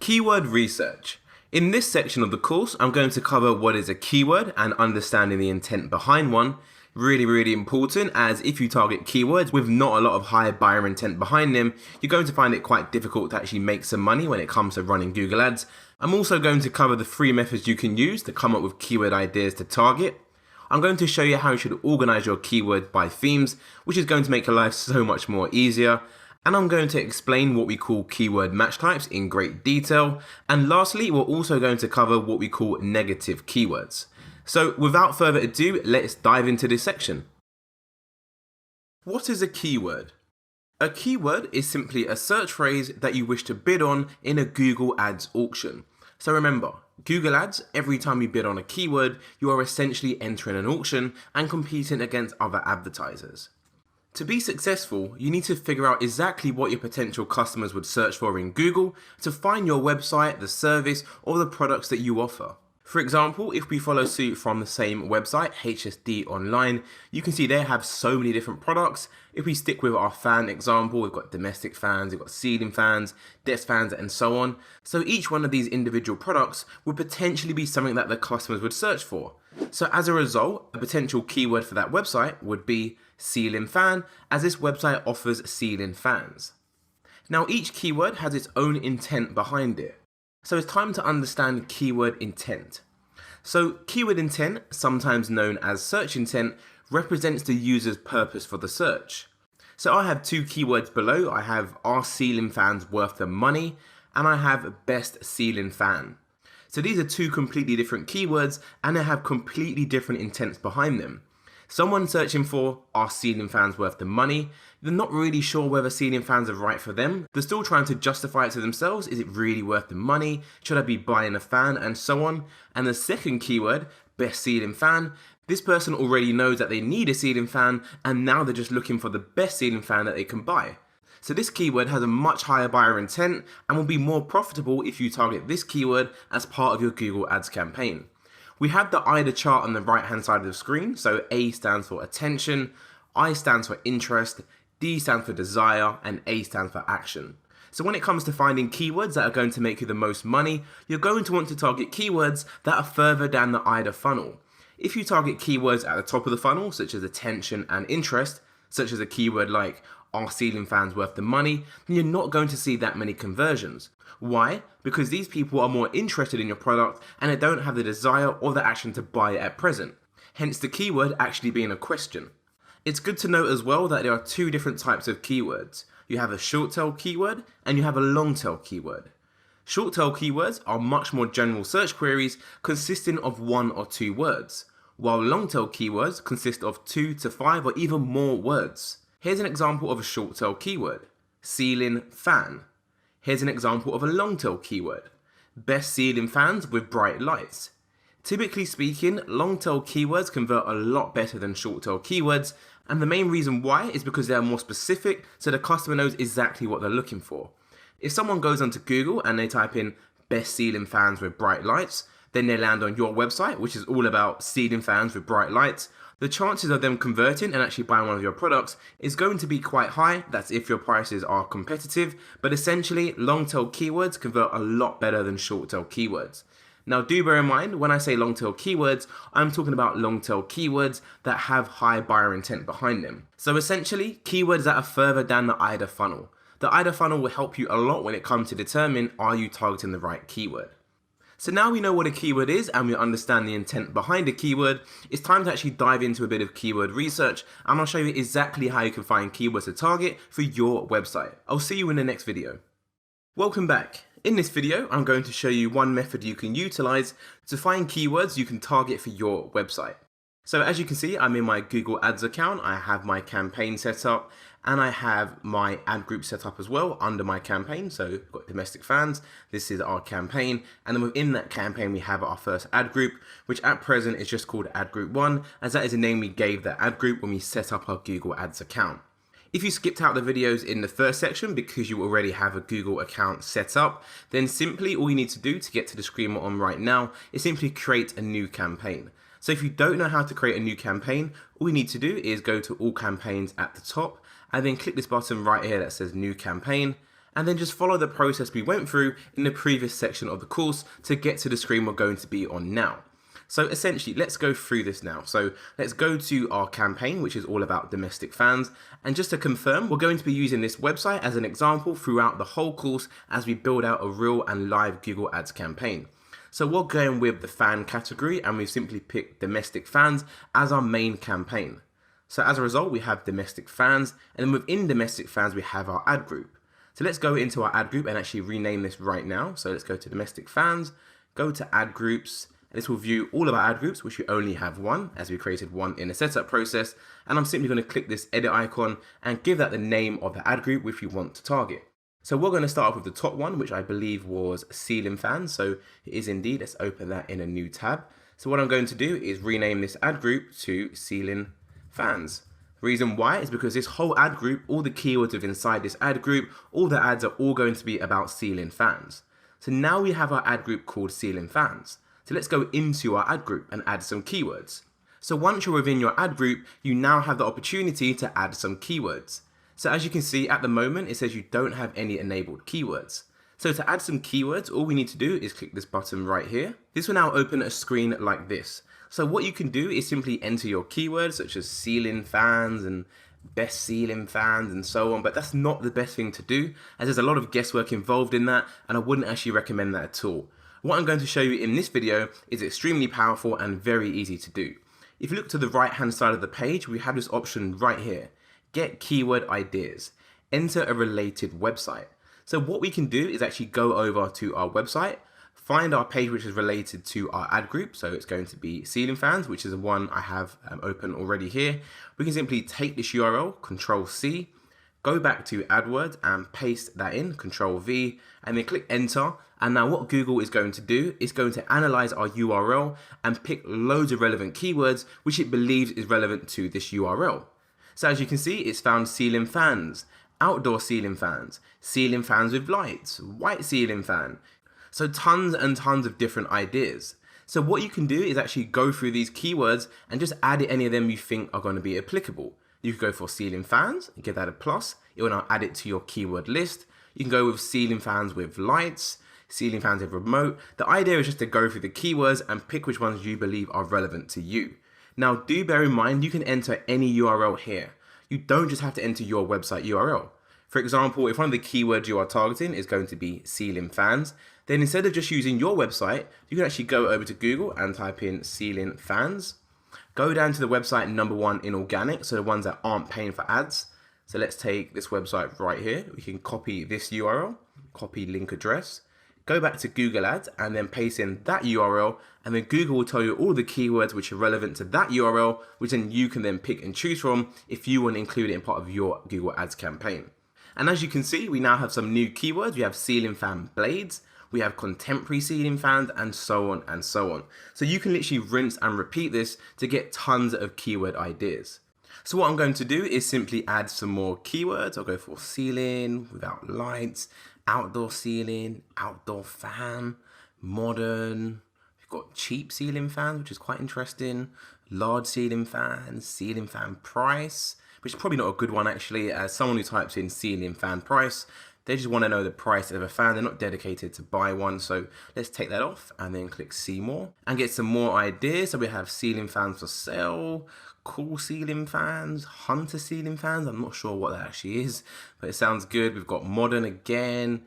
Keyword research. In this section of the course, I'm going to cover what is a keyword and understanding the intent behind one. Really important, as if you target keywords with not a lot of high buyer intent behind them, you're going to find it quite difficult to actually make some money when it comes to running Google Ads. I'm also going to cover the 3 methods you can use to come up with keyword ideas to target. I'm going to show you how you should organize your keyword by themes, which is going to make your life so much more easier. And I'm going to explain what we call keyword match types in great detail. And lastly, we're also going to cover what we call negative keywords. So without further ado, let's dive into this section. What is a keyword? A keyword is simply a search phrase that you wish to bid on in a Google Ads auction. So remember, Google Ads, every time you bid on a keyword, you are essentially entering an auction and competing against other advertisers. To be successful, you need to figure out exactly what your potential customers would search for in Google to find your website, the service, or the products that you offer. For example, if we follow suit from the same website, HSD Online, you can see they have so many different products. If we stick with our fan example, we've got domestic fans, we've got ceiling fans, desk fans, and so on. So each one of these individual products would potentially be something that the customers would search for. So as a result, a potential keyword for that website would be ceiling fan, as this website offers ceiling fans. Now each keyword has its own intent behind it. So it's time to understand keyword intent. So keyword intent, sometimes known as search intent, represents the user's purpose for the search. So I have 2 keywords below. I have are ceiling fans worth the money, and I have best ceiling fan. So these are 2 completely different keywords and they have completely different intents behind them. Someone searching for are ceiling fans worth the money, they're not really sure whether ceiling fans are right for them. They're still trying to justify it to themselves. Is it really worth the money? Should I be buying a fan? And so on. And the second keyword, best ceiling fan, this person already knows that they need a ceiling fan and now they're just looking for the best ceiling fan that they can buy. So this keyword has a much higher buyer intent and will be more profitable if you target this keyword as part of your Google Ads campaign. We have the IDA chart on the right hand side of the screen. So A stands for attention, I stands for interest, D stands for desire, and A stands for action. So when it comes to finding keywords that are going to make you the most money, you're going to want to target keywords that are further down the IDA funnel. If you target keywords at the top of the funnel, such as attention and interest, such as a keyword like are ceiling fans worth the money, then you're not going to see that many conversions. Why? Because these people are more interested in your product and they don't have the desire or the action to buy it at present. Hence the keyword actually being a question. It's good to note as well that there are 2 different types of keywords. You have a short tail keyword and you have a long tail keyword. Short tail keywords are much more general search queries consisting of 1 or 2 words, while long tail keywords consist of 2 to 5 or even more words. Here's an example of a short tail keyword, ceiling fan. Here's an example of a long tail keyword, best ceiling fans with bright lights. Typically speaking, long tail keywords convert a lot better than short tail keywords, and the main reason why is because they are more specific, so the customer knows exactly what they're looking for. If someone goes onto Google and they type in best ceiling fans with bright lights, then they land on your website, which is all about ceiling fans with bright lights, the chances of them converting and actually buying one of your products is going to be quite high. That's if your prices are competitive, but essentially long tail keywords convert a lot better than short tail keywords. Now do bear in mind, when I say long tail keywords, I'm talking about long tail keywords that have high buyer intent behind them. So essentially, keywords that are further down the IDA funnel. The IDA funnel will help you a lot when it comes to determine are you targeting the right keyword. So now we know what a keyword is and we understand the intent behind a keyword, it's time to actually dive into a bit of keyword research and I'll show you exactly how you can find keywords to target for your website. I'll see you in the next video. Welcome back. In this video, I'm going to show you one method you can utilize to find keywords you can target for your website. So as you can see, I'm in my Google Ads account, I have my campaign set up, and I have my ad group set up as well under my campaign. So we've got domestic fans, this is our campaign, and then within that campaign we have our first ad group, which at present is just called ad group 1, as that is the name we gave that ad group when we set up our Google Ads account. If you skipped out the videos in the first section because you already have a Google account set up, then simply all you need to do to get to the screen we're on right now is simply create a new campaign. So if you don't know how to create a new campaign, all you need to do is go to all campaigns at the top and then click this button right here that says new campaign, and then just follow the process we went through in the previous section of the course to get to the screen we're going to be on now. So essentially, let's go through this now. So let's go to our campaign, which is all about domestic fans. And just to confirm, we're going to be using this website as an example throughout the whole course as we build out a real and live Google Ads campaign. So we're going with the fan category, and we've simply picked domestic fans as our main campaign. So as a result, we have domestic fans, and then within domestic fans, we have our ad group. So let's go into our ad group and actually rename this right now. So let's go to domestic fans, go to ad groups. This will view all of our ad groups, which we only have one, as we created one in the setup process. And I'm simply going to click this edit icon and give that the name of the ad group which we want to target. So we're going to start off with the top one, which I believe was ceiling fans. So it is indeed. Let's open that in a new tab. So what I'm going to do is rename this ad group to ceiling fans. The reason why is because this whole ad group, all the keywords within inside this ad group, all the ads are all going to be about ceiling fans. So now we have our ad group called ceiling fans. So let's go into our ad group and add some keywords. So once you're within your ad group, you now have the opportunity to add some keywords. So as you can see at the moment, it says you don't have any enabled keywords. So to add some keywords, all we need to do is click this button right here. This will now open a screen like this. So what you can do is simply enter your keywords such as ceiling fans and best ceiling fans and so on, but that's not the best thing to do as there's a lot of guesswork involved in that, and I wouldn't actually recommend that at all. What I'm going to show you in this video is extremely powerful and very easy to do. If you look to the right hand side of the page, we have this option right here, get keyword ideas, enter a related website. So what we can do is actually go over to our website, find our page which is related to our ad group. So it's going to be ceiling fans, which is the one I have open already here. We can simply take this URL, Control C, go back to AdWords and paste that in, Control V, and then click enter. And now what Google is going to do is going to analyze our URL and pick loads of relevant keywords, which it believes is relevant to this URL. So as you can see, it's found ceiling fans, outdoor ceiling fans with lights, white ceiling fan. So tons and tons of different ideas. So what you can do is actually go through these keywords and just add any of them you think are going to be applicable. You can go for ceiling fans, give that a plus. It will now add it to your keyword list. You can go with ceiling fans with lights, ceiling fans with remote. The idea is just to go through the keywords and pick which ones you believe are relevant to you. Now do bear in mind, you can enter any URL here. You don't just have to enter your website URL. For example, if one of the keywords you are targeting is going to be ceiling fans, then instead of just using your website, you can actually go over to Google and type in ceiling fans. Go down to the website number one in organic, so the ones that aren't paying for ads. So let's take this website right here. We can copy this URL, copy link address, go back to Google Ads and then paste in that URL, and then Google will tell you all the keywords which are relevant to that URL, which then you can then pick and choose from if you want to include it in part of your Google Ads campaign. And as you can see, we now have some new keywords. We have ceiling fan blades, we have contemporary ceiling fans, and so on and so on. So you can literally rinse and repeat this to get tons of keyword ideas. So what I'm going to do is simply add some more keywords. I'll go for ceiling without lights, outdoor ceiling, outdoor fan, modern. We've got cheap ceiling fans, which is quite interesting. Large ceiling fans, ceiling fan price, which is probably not a good one actually, as someone who types in ceiling fan price, they just want to know the price of a fan. They're not dedicated to buy one. So let's take that off and then click see more and get some more ideas. So we have ceiling fans for sale, cool ceiling fans, hunter ceiling fans. I'm not sure what that actually is, but it sounds good. We've got modern again.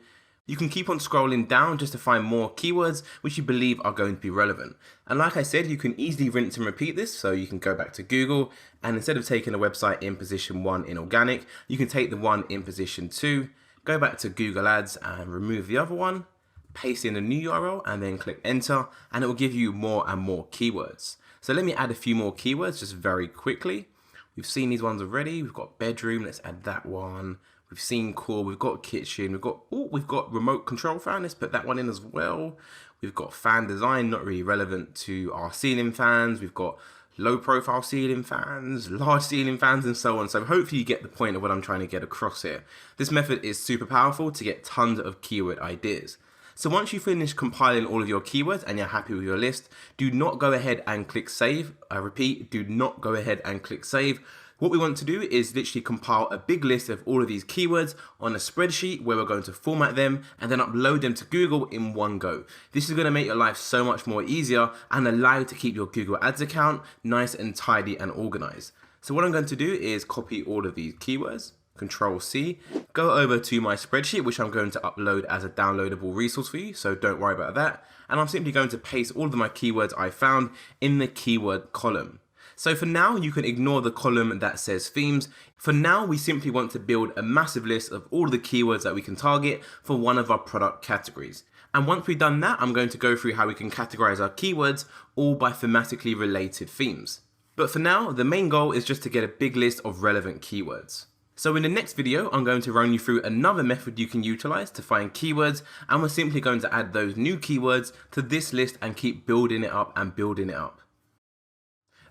You can keep on scrolling down just to find more keywords which you believe are going to be relevant. And like I said, you can easily rinse and repeat this. So you can go back to Google and instead of taking a website in position 1 in organic, you can take the one in position 2, go back to Google Ads and remove the other one, paste in a new URL and then click enter, and it will give you more and more keywords. So let me add a few more keywords just very quickly. We've seen these ones already. We've got bedroom, let's add that one. We've seen cool, we've got kitchen, we've got remote control fan, let's put that one in as well. We've got fan design, not really relevant to our ceiling fans. We've got low profile ceiling fans, large ceiling fans, and so on. So hopefully you get the point of what I'm trying to get across here. This method is super powerful to get tons of keyword ideas. So once you finish compiling all of your keywords and you're happy with your list, do not go ahead and click save. I repeat, do not go ahead and click save. What we want to do is literally compile a big list of all of these keywords on a spreadsheet where we're going to format them and then upload them to Google in one go. This is going to make your life so much more easier and allow you to keep your Google Ads account nice and tidy and organized. So what I'm going to do is copy all of these keywords, Control C, go over to my spreadsheet, which I'm going to upload as a downloadable resource for you, so don't worry about that. And I'm simply going to paste all of my keywords I found in the keyword column. So for now, you can ignore the column that says themes. For now, we simply want to build a massive list of all the keywords that we can target for one of our product categories. And once we've done that, I'm going to go through how we can categorize our keywords all by thematically related themes. But for now, the main goal is just to get a big list of relevant keywords. So in the next video, I'm going to run you through another method you can utilize to find keywords, and we're simply going to add those new keywords to this list and keep building it up and building it up.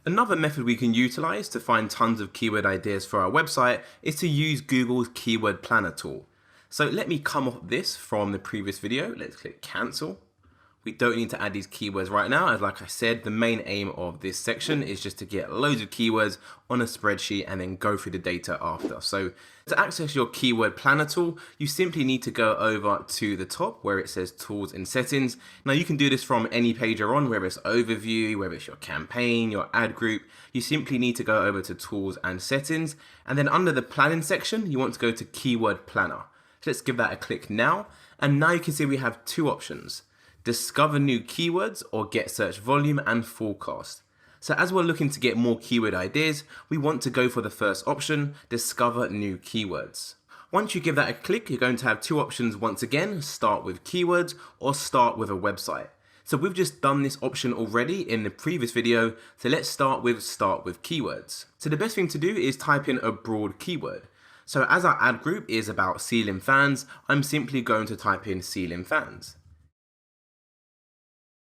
Another method we can utilize to find tons of keyword ideas for our website is to use Google's Keyword Planner tool. So let me come off this from the previous video. Let's click cancel. We don't need to add these keywords right now, as like I said, the main aim of this section is just to get loads of keywords on a spreadsheet and then go through the data after. So to access your keyword planner tool, you simply need to go over to the top where it says tools and settings. Now you can do this from any page you're on, whether it's overview, whether it's your campaign, your ad group. You simply need to go over to tools and settings. And then under the planning section, you want to go to keyword planner. So let's give that a click now. And now you can see we have two options: discover new keywords or get search volume and forecast. So as we're looking to get more keyword ideas, we want to go for the first option, discover new keywords. Once you give that a click, you're going to have two options once again, start with keywords or start with a website. So we've just done this option already in the previous video, so let's start with keywords. So the best thing to do is type in a broad keyword. So as our ad group is about ceiling fans, I'm simply going to type in ceiling fans.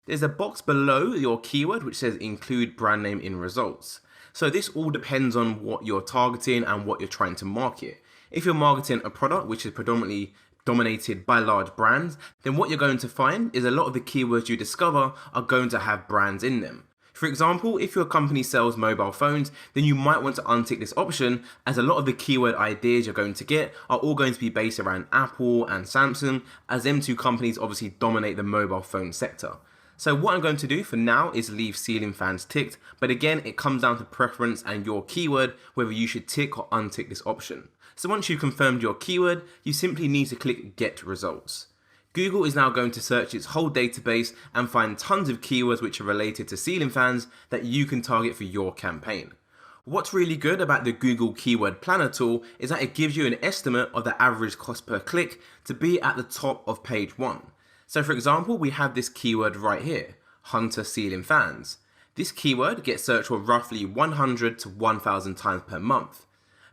There's a box below your keyword which says include brand name in results. So this all depends on what you're targeting and what you're trying to market. If you're marketing a product which is predominantly dominated by large brands, then what you're going to find is a lot of the keywords you discover are going to have brands in them. For example, if your company sells mobile phones, then you might want to untick this option, as a lot of the keyword ideas you're going to get are all going to be based around Apple and Samsung, as them two companies obviously dominate the mobile phone sector. So what I'm going to do for now is leave ceiling fans ticked, but again, it comes down to preference and your keyword, whether you should tick or untick this option. So once you've confirmed your keyword, you simply need to click get results. Google is now going to search its whole database and find tons of keywords which are related to ceiling fans that you can target for your campaign. What's really good about the Google Keyword Planner tool is that it gives you an estimate of the average cost per click to be at the top of page 1. So for example, we have this keyword right here, Hunter ceiling fans. This keyword gets searched for roughly 100 to 1,000 times per month.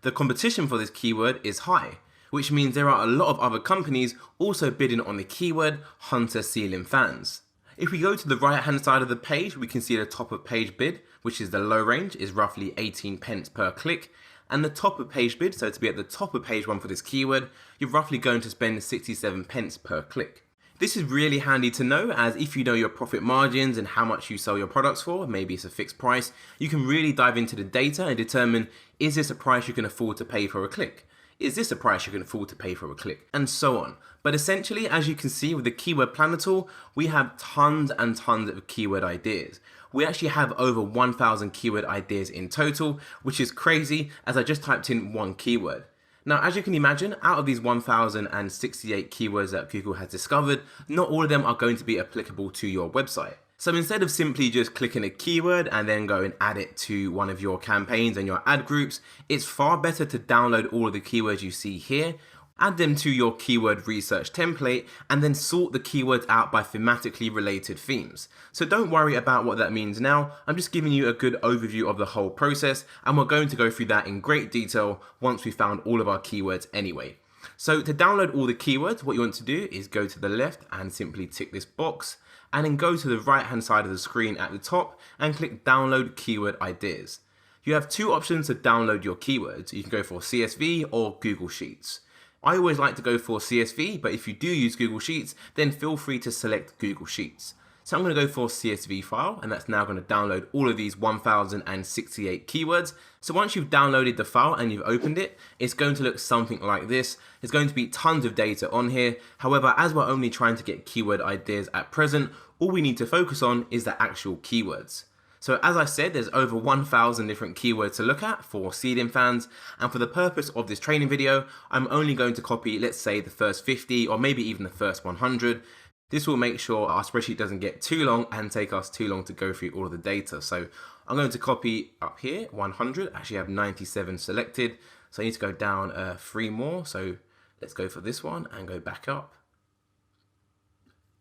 The competition for this keyword is high, which means there are a lot of other companies also bidding on the keyword Hunter ceiling fans. If we go to the right hand side of the page, we can see the top of page bid, which is the low range, is roughly 18 pence per click. And the top of page bid, so to be at the top of page 1 for this keyword, you're roughly going to spend 67 pence per click. This is really handy to know, as if you know your profit margins and how much you sell your products for, maybe it's a fixed price, you can really dive into the data and determine, is this a price you can afford to pay for a click? Is this a price you can afford to pay for a click? And so on. But essentially, as you can see with the Keyword Planner tool, we have tons and tons of keyword ideas. We actually have over 1,000 keyword ideas in total, which is crazy, as I just typed in one keyword. Now, as you can imagine, out of these 1,068 keywords that Google has discovered, not all of them are going to be applicable to your website. So instead of simply just clicking a keyword and then go and add it to one of your campaigns and your ad groups, it's far better to download all of the keywords you see here, add them to your keyword research template, and then sort the keywords out by thematically related themes. So don't worry about what that means now, I'm just giving you a good overview of the whole process, and we're going to go through that in great detail once we've found all of our keywords anyway. So to download all the keywords, what you want to do is go to the left and simply tick this box, and then go to the right hand side of the screen at the top and click download keyword ideas. You have two options to download your keywords. You can go for CSV or Google Sheets. I always like to go for CSV, but if you do use Google Sheets, then feel free to select Google Sheets. So I'm going to go for CSV file, and that's now going to download all of these 1068 keywords. So once you've downloaded the file and you've opened it, it's going to look something like this. There's going to be tons of data on here. However, as we're only trying to get keyword ideas at present, all we need to focus on is the actual keywords. So as I said, there's over 1,000 different keywords to look at for ceiling fans, and for the purpose of this training video, I'm only going to copy, let's say, the first 50 or maybe even the first 100. This will make sure our spreadsheet doesn't get too long and take us too long to go through all of the data. So I'm going to copy up here 100. Actually, I have 97 selected, so I need to go down 3 more. So let's go for this one and go back up.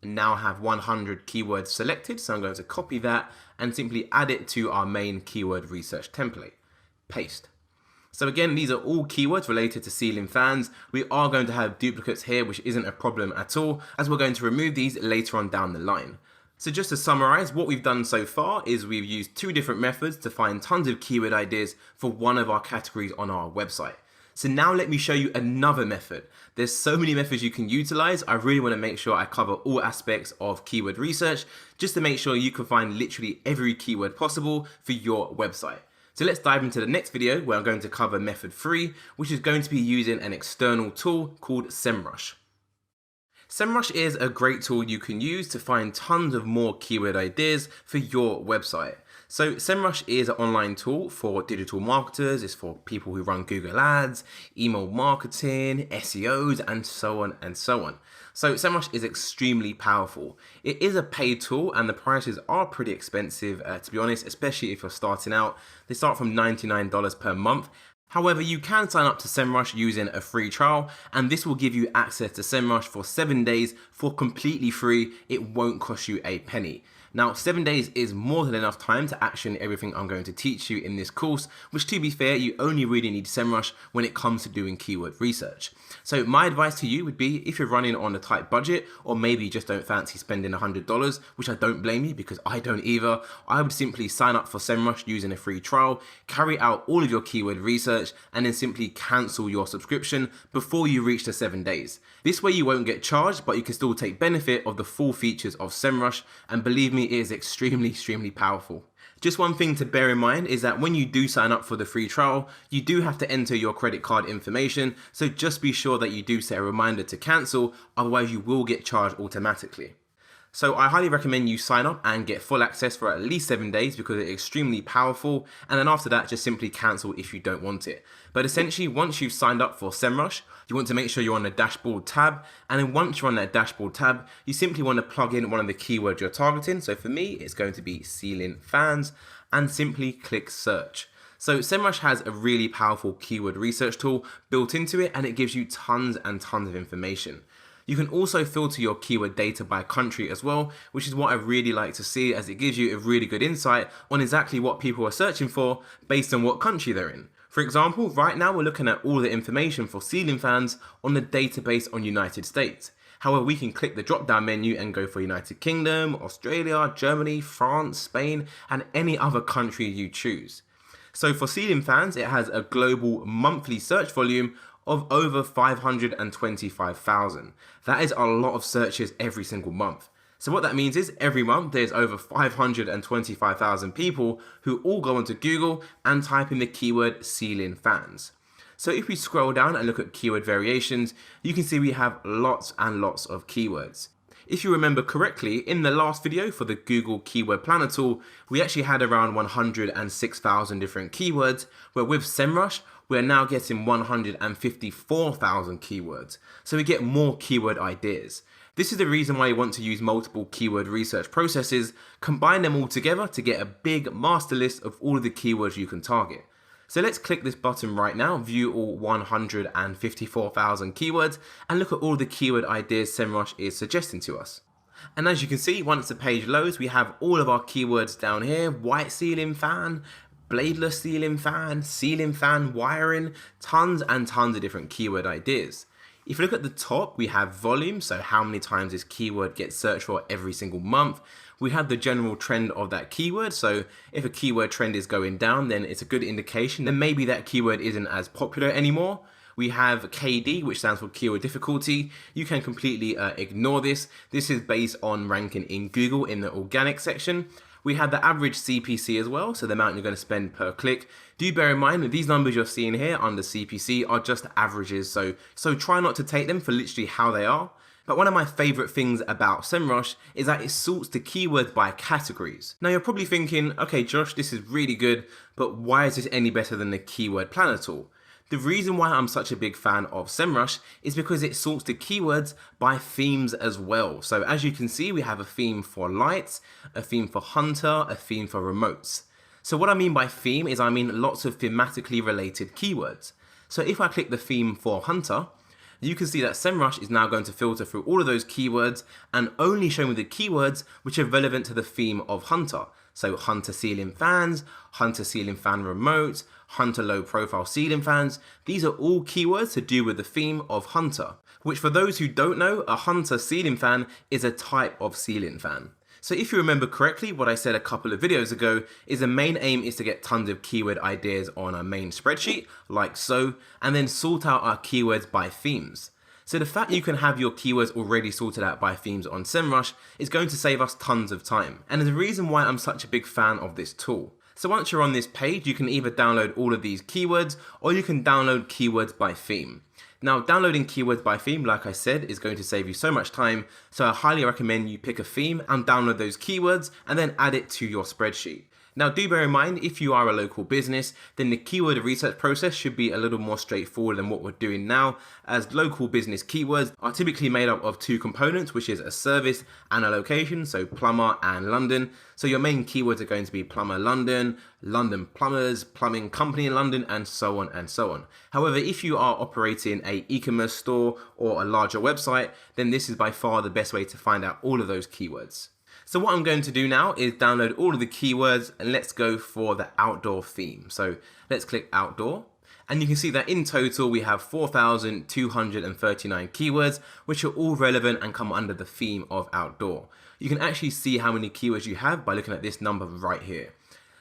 And now I have 100 keywords selected, so I'm going to copy that and simply add it to our main keyword research template. Paste. So again, these are all keywords related to ceiling fans. We are going to have duplicates here, which isn't a problem at all, as we're going to remove these later on down the line. So just to summarize, what we've done so far is we've used 2 different methods to find tons of keyword ideas for one of our categories on our website. So now let me show you another method. There's so many methods you can utilize. I really want to make sure I cover all aspects of keyword research, just to make sure you can find literally every keyword possible for your website. So let's dive into the next video where I'm going to cover method 3, which is going to be using an external tool called SEMRush. SEMRush is a great tool you can use to find tons of more keyword ideas for your website. So SEMRush is an online tool for digital marketers. It's for people who run Google Ads, email marketing, SEOs, and so on and so on. So SEMRush is extremely powerful. It is a paid tool and the prices are pretty expensive, to be honest, especially if you're starting out. They start from $99 per month. However, you can sign up to SEMRush using a free trial, and this will give you access to SEMRush for 7 days for completely free. It won't cost you a penny. Now, 7 days is more than enough time to action everything I'm going to teach you in this course, which, to be fair, you only really need SEMRush when it comes to doing keyword research. So my advice to you would be, if you're running on a tight budget, or maybe you just don't fancy spending $100, which I don't blame you because I don't either, I would simply sign up for SEMRush using a free trial, carry out all of your keyword research, and then simply cancel your subscription before you reach the 7 days. This way you won't get charged, but you can still take benefit of the full features of SEMRush, and believe me, it is extremely powerful. Just one thing to bear in mind is that when you do sign up for the free trial, you do have to enter your credit card information, so just be sure that you do set a reminder to cancel, otherwise you will get charged automatically. So I highly recommend you sign up and get full access for at least 7 days because it's extremely powerful, and then after that just simply cancel if you don't want it. But essentially, once you've signed up for SEMRush, you want to make sure you're on the dashboard tab, and then once you're on that dashboard tab, you simply want to plug in one of the keywords you're targeting. So for me, it's going to be ceiling fans, and simply click search. So SEMRush has a really powerful keyword research tool built into it, and it gives you tons and tons of information. You can also filter your keyword data by country as well, which is what I really like to see, as it gives you a really good insight on exactly what people are searching for based on what country they're in. For example, right now we're looking at all the information for ceiling fans on the database on United States. However, we can click the drop down menu and go for United Kingdom, Australia, Germany, France, Spain, and any other country you choose. So for ceiling fans, it has a global monthly search volume of over 525,000. That is a lot of searches every single month. So what that means is every month there's over 525,000 people who all go onto Google and type in the keyword ceiling fans. So if we scroll down and look at keyword variations, you can see we have lots and lots of keywords. If you remember correctly, in the last video for the Google Keyword Planner tool, we actually had around 106,000 different keywords, where with SEMRush, we're now getting 154,000 keywords. So we get more keyword ideas. This is the reason why you want to use multiple keyword research processes, combine them all together to get a big master list of all of the keywords you can target. So let's click this button right now, view all 154,000 keywords, and look at all the keyword ideas SEMRush is suggesting to us. And as you can see, once the page loads, we have all of our keywords down here: white ceiling fan, bladeless ceiling fan wiring, tons and tons of different keyword ideas. If you look at the top, we have volume, so how many times this keyword gets searched for every single month. We have the general trend of that keyword, so if a keyword trend is going down, then it's a good indication that maybe that keyword isn't as popular anymore. We have KD, which stands for keyword difficulty. You can completely ignore this. This is based on ranking in Google in the organic section. We have the average CPC as well, so the amount you're going to spend per click. Do bear in mind that these numbers you're seeing here under CPC are just averages, so try not to take them for literally how they are. But one of my favorite things about SEMRush is that it sorts the keywords by categories. Now you're probably thinking, okay Josh, this is really good, but why is this any better than the keyword planner tool? The reason why I'm such a big fan of SEMRush is because it sorts the keywords by themes as well. So as you can see, we have a theme for lights, a theme for hunter, a theme for remotes. So what I mean by theme is I mean lots of thematically related keywords. So if I click the theme for hunter, you can see that SEMRush is now going to filter through all of those keywords and only show me the keywords which are relevant to the theme of hunter. So hunter ceiling fans, hunter ceiling fan remote, hunter low profile ceiling fans. These are all keywords to do with the theme of hunter, which for those who don't know, a hunter ceiling fan is a type of ceiling fan. So if you remember correctly, what I said a couple of videos ago is the main aim is to get tons of keyword ideas on our main spreadsheet, like so, and then sort out our keywords by themes. So the fact you can have your keywords already sorted out by themes on SEMRush is going to save us tons of time. And there's a reason why I'm such a big fan of this tool. So once you're on this page, you can either download all of these keywords or you can download keywords by theme. Now, downloading keywords by theme, like I said, is going to save you so much time, so I highly recommend you pick a theme and download those keywords and then add it to your spreadsheet. Now, do bear in mind, if you are a local business, then the keyword research process should be a little more straightforward than what we're doing now, as local business keywords are typically made up of two components, which is a service and a location, so plumber and London. So your main keywords are going to be plumber London, London plumbers, plumbing company in London, and so on and so on. However, if you are operating an e-commerce store or a larger website, then this is by far the best way to find out all of those keywords. So what I'm going to do now is download all of the keywords and let's go for the outdoor theme. So let's click outdoor and you can see that in total we have 4,239 keywords, which are all relevant and come under the theme of outdoor. You can actually see how many keywords you have by looking at this number right here.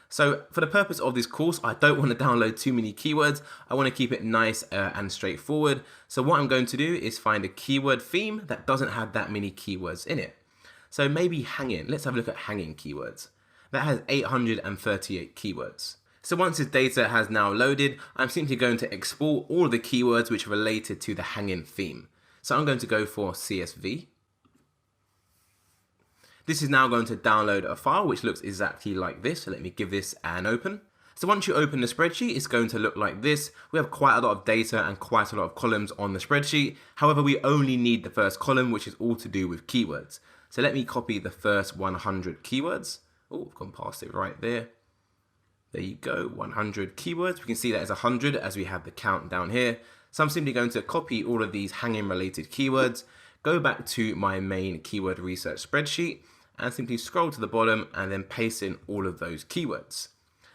So for the purpose of this course, I don't want to download too many keywords. I want to keep it nice and straightforward. So what I'm going to do is find a keyword theme that doesn't have that many keywords in it. So maybe hanging. Let's have a look at hanging keywords. That has 838 keywords. So once this data has now loaded, I'm simply going to export all of the keywords which are related to the hanging theme. So I'm going to go for CSV. This is now going to download a file which looks exactly like this. So let me give this an open. So once you open the spreadsheet, it's going to look like this. We have quite a lot of data and quite a lot of columns on the spreadsheet. However, we only need the first column, which is all to do with keywords. So let me copy the first 100 keywords. Oh, I've gone past it right there. There you go, 100 keywords. We can see that as 100 as we have the count down here. So I'm simply going to copy all of these hanging related keywords, go back to my main keyword research spreadsheet and simply scroll to the bottom and then paste in all of those keywords.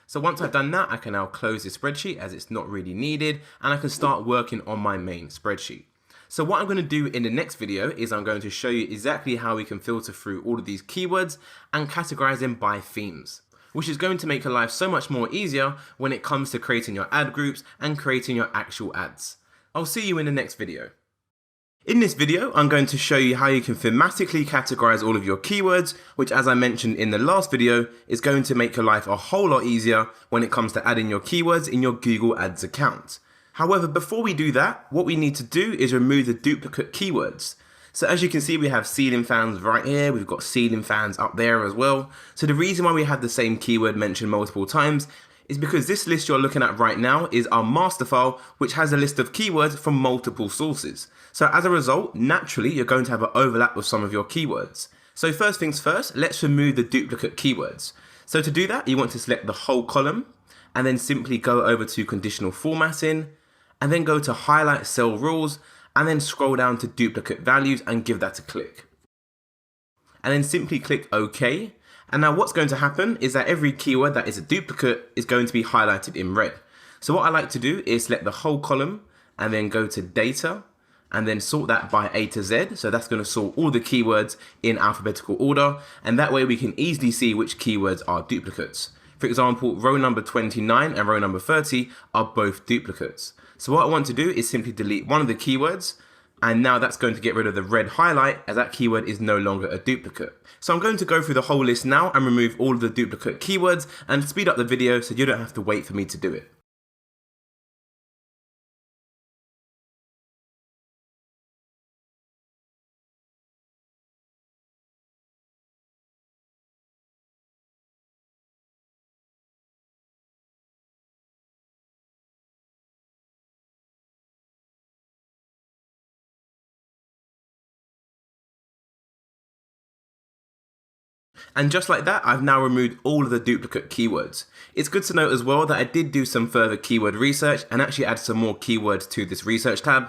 So once I've done that, I can now close this spreadsheet as it's not really needed and I can start working on my main spreadsheet. So what I'm going to do in the next video is I'm going to show you exactly how we can filter through all of these keywords and categorize them by themes, which is going to make your life so much more easier when it comes to creating your ad groups and creating your actual ads. I'll see you in the next video. In this video, I'm going to show you how you can thematically categorize all of your keywords, which as I mentioned in the last video, is going to make your life a whole lot easier when it comes to adding your keywords in your Google Ads account. However, before we do that, what we need to do is remove the duplicate keywords. So as you can see, we have ceiling fans right here. We've got ceiling fans up there as well. So the reason why we have the same keyword mentioned multiple times is because this list you're looking at right now is our master file, which has a list of keywords from multiple sources. So as a result, naturally, you're going to have an overlap with some of your keywords. So first things first, let's remove the duplicate keywords. So to do that, you want to select the whole column and then simply go over to conditional formatting and then go to highlight cell rules and then scroll down to duplicate values and give that a click. And then simply click OK. And now what's going to happen is that every keyword that is a duplicate is going to be highlighted in red. So what I like to do is select the whole column and then go to data and then sort that by A to Z. So that's going to sort all the keywords in alphabetical order. And that way we can easily see which keywords are duplicates. For example, row number 29 and row number 30 are both duplicates. So what I want to do is simply delete one of the keywords, and now that's going to get rid of the red highlight as that keyword is no longer a duplicate. So I'm going to go through the whole list now and remove all of the duplicate keywords and speed up the video so you don't have to wait for me to do it. And just like that, I've now removed all of the duplicate keywords. It's good to note as well that I did do some further keyword research and actually add some more keywords to this research tab,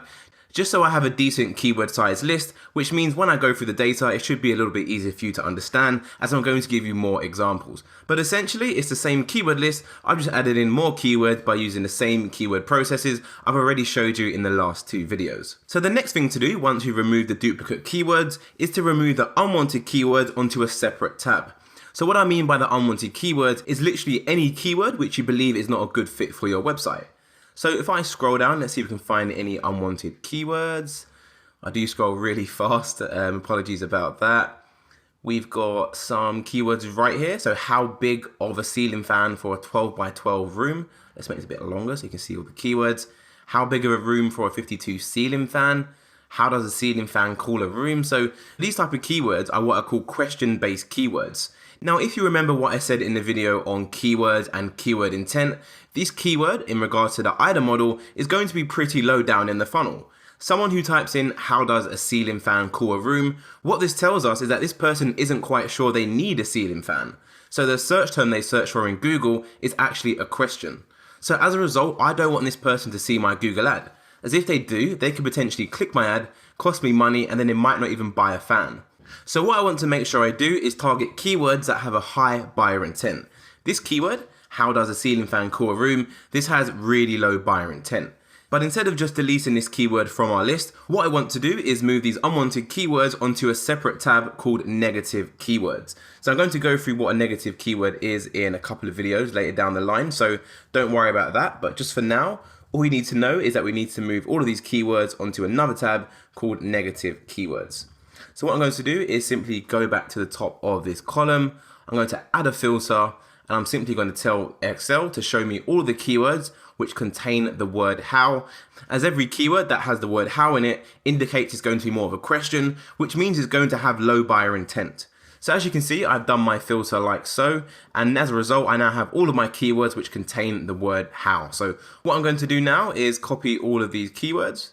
just so I have a decent keyword size list, which means when I go through the data, it should be a little bit easier for you to understand as I'm going to give you more examples. But essentially, it's the same keyword list, I've just added in more keywords by using the same keyword processes I've already showed you in the last 2 videos. So the next thing to do once you've removed the duplicate keywords is to remove the unwanted keywords onto a separate tab. So what I mean by the unwanted keywords is literally any keyword which you believe is not a good fit for your website. So if I scroll down, let's see if we can find any unwanted keywords. I do scroll really fast, apologies about that. We've got some keywords right here. So how big of a ceiling fan for a 12 by 12 room? Let's make this a bit longer so you can see all the keywords. How big of a room for a 52 ceiling fan? How does a ceiling fan cool a room? So these type of keywords are what I call question-based keywords. Now, if you remember what I said in the video on keywords and keyword intent, this keyword in regards to the IDA model is going to be pretty low down in the funnel. Someone who types in how does a ceiling fan cool a room, what this tells us is that this person isn't quite sure they need a ceiling fan. So the search term they search for in Google is actually a question. So as a result, I don't want this person to see my Google ad, as if they do, they could potentially click my ad, cost me money, and then they might not even buy a fan. So what I want to make sure I do is target keywords that have a high buyer intent. This keyword, how does a ceiling fan cool a room, this has really low buyer intent. But instead of just deleting this keyword from our list, what I want to do is move these unwanted keywords onto a separate tab called negative keywords. So I'm going to go through what a negative keyword is in a couple of videos later down the line, so don't worry about that. But just for now, all you need to know is that we need to move all of these keywords onto another tab called negative keywords. So what I'm going to do is simply go back to the top of this column. I'm going to add a filter, and I'm simply going to tell Excel to show me all of the keywords which contain the word how, as every keyword that has the word how in it indicates it's going to be more of a question, which means it's going to have low buyer intent. So as you can see, I've done my filter like so, and as a result, I now have all of my keywords which contain the word how. So what I'm going to do now is copy all of these keywords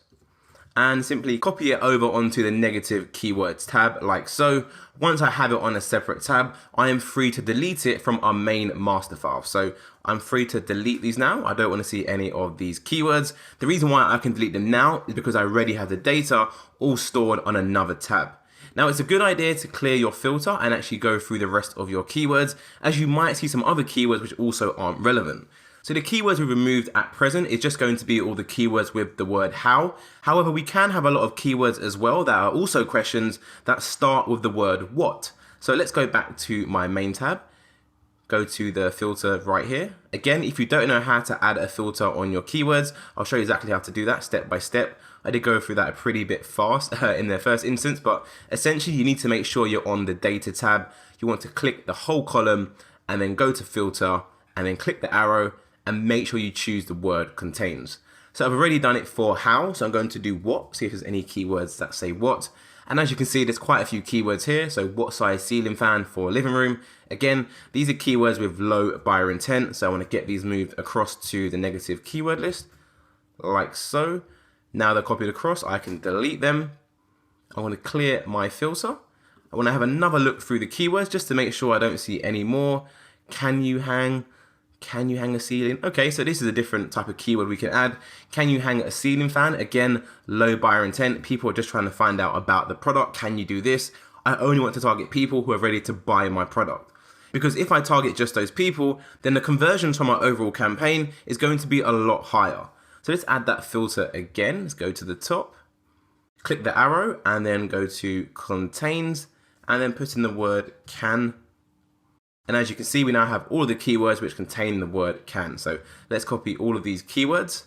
and simply copy it over onto the negative keywords tab like so. Once I have it on a separate tab, I am free to delete it from our main master file. So I'm free to delete these now. I don't want to see any of these keywords. The reason why I can delete them now is because I already have the data all stored on another tab. Now it's a good idea to clear your filter and actually go through the rest of your keywords, as you might see some other keywords which also aren't relevant. So the keywords we removed at present is just going to be all the keywords with the word how. However, we can have a lot of keywords as well that are also questions that start with the word what. So let's go back to my main tab, go to the filter right here. Again, if you don't know how to add a filter on your keywords, I'll show you exactly how to do that step by step. I did go through that a pretty bit fast in the first instance, but essentially you need to make sure you're on the data tab. You want to click the whole column and then go to filter and then click the arrow and make sure you choose the word contains. So I've already done it for how, so I'm going to do what, see if there's any keywords that say what. And as you can see, there's quite a few keywords here. So what size ceiling fan for a living room? Again, these are keywords with low buyer intent. So I want to get these moved across to the negative keyword list, like so. Now they're copied across, I can delete them. I want to clear my filter. I want to have another look through the keywords just to make sure I don't see any more. Can you hang a ceiling? Okay, so this is a different type of keyword we can add. Can you hang a ceiling fan? Again, low buyer intent. People are just trying to find out about the product. Can you do this? I only want to target people who are ready to buy my product. Because if I target just those people, then the conversions from our overall campaign is going to be a lot higher. So let's add that filter again. Let's go to the top, click the arrow, and then go to contains, and then put in the word can. And as you can see, we now have all of the keywords which contain the word can. So let's copy all of these keywords,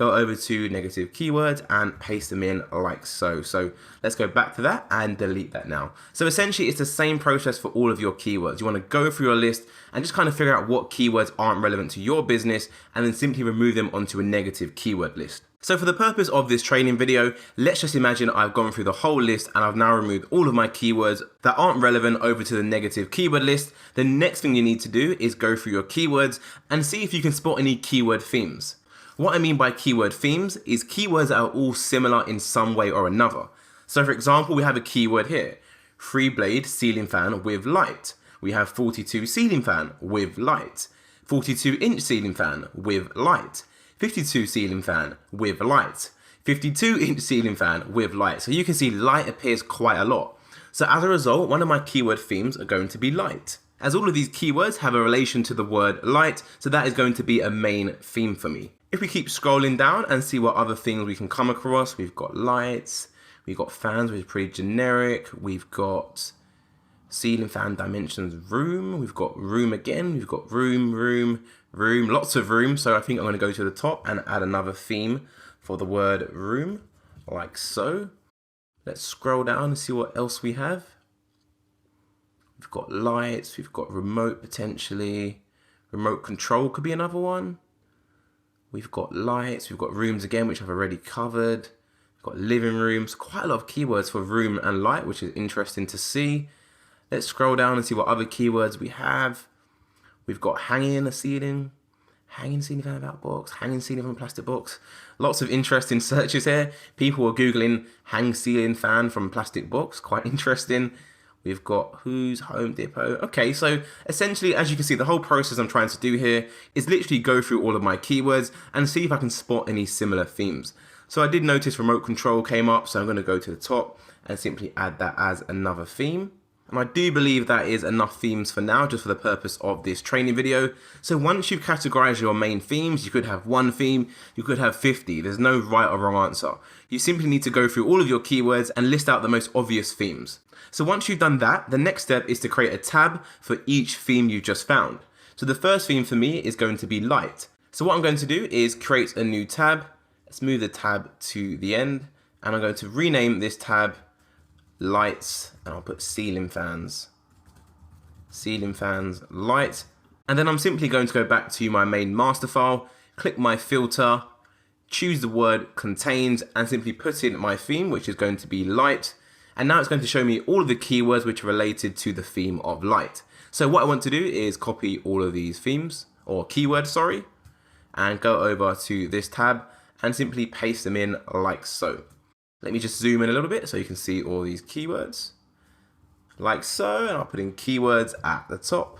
go over to negative keywords and paste them in like so. So let's go back to that and delete that now. So essentially it's the same process for all of your keywords. You want to go through your list and just kind of figure out what keywords aren't relevant to your business and then simply remove them onto a negative keyword list. So for the purpose of this training video, let's just imagine I've gone through the whole list and I've now removed all of my keywords that aren't relevant over to the negative keyword list. The next thing you need to do is go through your keywords and see if you can spot any keyword themes. What I mean by keyword themes is keywords that are all similar in some way or another. So for example, we have a keyword here, 3-blade ceiling fan with light. We have 42 ceiling fan with light, 42-inch ceiling fan with light, 52 ceiling fan with light, 52-inch ceiling fan with light. So you can see light appears quite a lot. So as a result, one of my keyword themes are going to be light. As all of these keywords have a relation to the word light, so that is going to be a main theme for me. If we keep scrolling down and see what other things we can come across, we've got lights, we've got fans, which is pretty generic, we've got ceiling fan dimensions room, we've got room again, we've got room, lots of room. So I think I'm going to go to the top and add another theme for the word room, like so. Let's scroll down and see what else we have. We've got lights, we've got remote potentially, remote control could be another one. We've got lights, we've got rooms again, which I've already covered. We've got living rooms, quite a lot of keywords for room and light, which is interesting to see. Let's scroll down and see what other keywords we have. We've got hanging in the ceiling, hanging ceiling fan about box, hanging ceiling from plastic box. Lots of interesting searches here. People are Googling hang ceiling fan from plastic box, quite interesting. We've got who's Home Depot. Okay, so essentially, as you can see, the whole process I'm trying to do here is literally go through all of my keywords and see if I can spot any similar themes. So I did notice remote control came up, so I'm going to go to the top and simply add that as another theme. And I do believe that is enough themes for now, just for the purpose of this training video. So once you've categorized your main themes, you could have one theme, you could have 50. There's no right or wrong answer. You simply need to go through all of your keywords and list out the most obvious themes. So once you've done that, the next step is to create a tab for each theme you just found. So the first theme for me is going to be light. So what I'm going to do is create a new tab. Let's move the tab to the end, and I'm going to rename this tab lights, and I'll put ceiling fans light. And then I'm simply going to go back to my main master file, click my filter, choose the word contains, and simply put in my theme, which is going to be light. And now it's going to show me all of the keywords which are related to the theme of light. So what I want to do is copy all of these themes, or keywords, sorry, and go over to this tab and simply paste them in like so. Let me just zoom in a little bit so you can see all these keywords, like so, and I'll put in keywords at the top,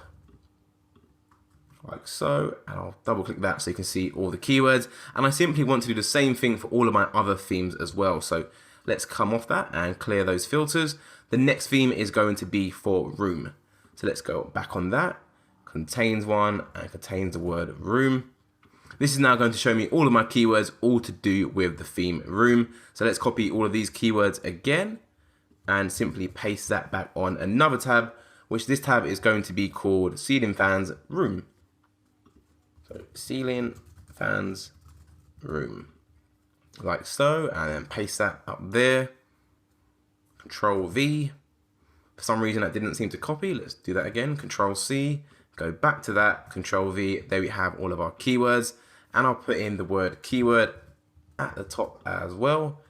like so, and I'll double click that so you can see all the keywords. And I simply want to do the same thing for all of my other themes as well. So let's come off that and clear those filters. The next theme is going to be for room. So let's go back on that, contains one, and contains the word room. This is now going to show me all of my keywords, all to do with the theme room. So let's copy all of these keywords again and simply paste that back on another tab, which this tab is going to be called ceiling fans room. So ceiling fans room, like so, and then paste that up there. Control V. For some reason that didn't seem to copy. Let's do that again. Control C, go back to that, Control V. There we have all of our keywords. And I'll put in the word keyword at the top as well.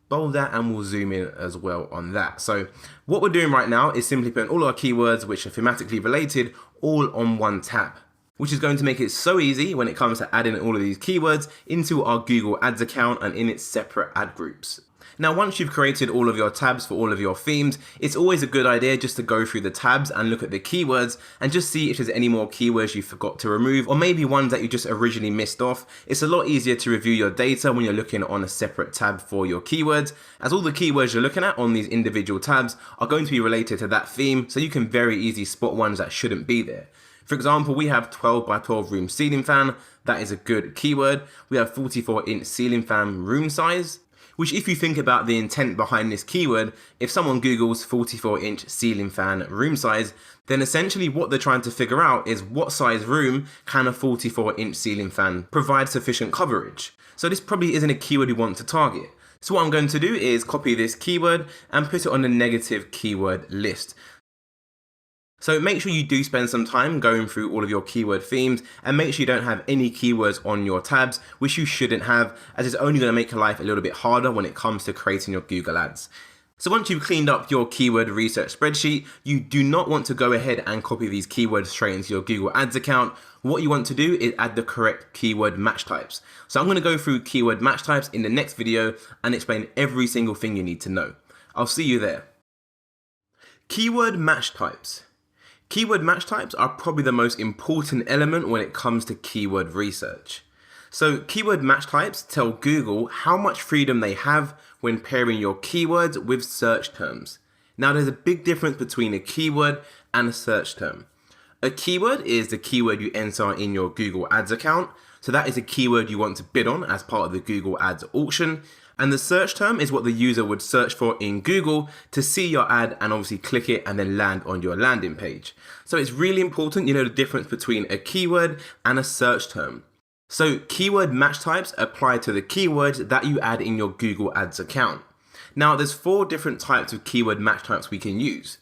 Bold that, and we'll zoom in as well on that. So what we're doing right now is simply putting all our keywords which are thematically related all on one tab, which is going to make it so easy when it comes to adding all of these keywords into our Google Ads account and in its separate ad groups. Now, once you've created all of your tabs for all of your themes, it's always a good idea just to go through the tabs and look at the keywords and just see if there's any more keywords you forgot to remove, or maybe ones that you just originally missed off. It's a lot easier to review your data when you're looking on a separate tab for your keywords, as all the keywords you're looking at on these individual tabs are going to be related to that theme, so you can very easily spot ones that shouldn't be there. For example, we have 12 by 12 room ceiling fan. That is a good keyword. We have 44-inch ceiling fan room size. Which, if you think about the intent behind this keyword, if someone Googles 44-inch ceiling fan room size, then essentially what they're trying to figure out is what size room can a 44-inch ceiling fan provide sufficient coverage. So this probably isn't a keyword you want to target. So what I'm going to do is copy this keyword and put it on the negative keyword list. So make sure you do spend some time going through all of your keyword themes and make sure you don't have any keywords on your tabs, which you shouldn't have, as it's only going to make your life a little bit harder when it comes to creating your Google ads. So once you've cleaned up your keyword research spreadsheet, you do not want to go ahead and copy these keywords straight into your Google Ads account. What you want to do is add the correct keyword match types. So I'm going to go through keyword match types in the next video and explain every single thing you need to know. I'll see you there. Keyword match types. Keyword match types are probably the most important element when it comes to keyword research. So keyword match types tell Google how much freedom they have when pairing your keywords with search terms. Now there's a big difference between a keyword and a search term. A keyword is the keyword you enter in your Google Ads account. So that is a keyword you want to bid on as part of the Google Ads auction. And the search term is what the user would search for in Google to see your ad and obviously click it and then land on your landing page. So it's really important you know the difference between a keyword and a search term. So keyword match types apply to the keywords that you add in your Google Ads account. Now there's 4 different types of keyword match types we can use.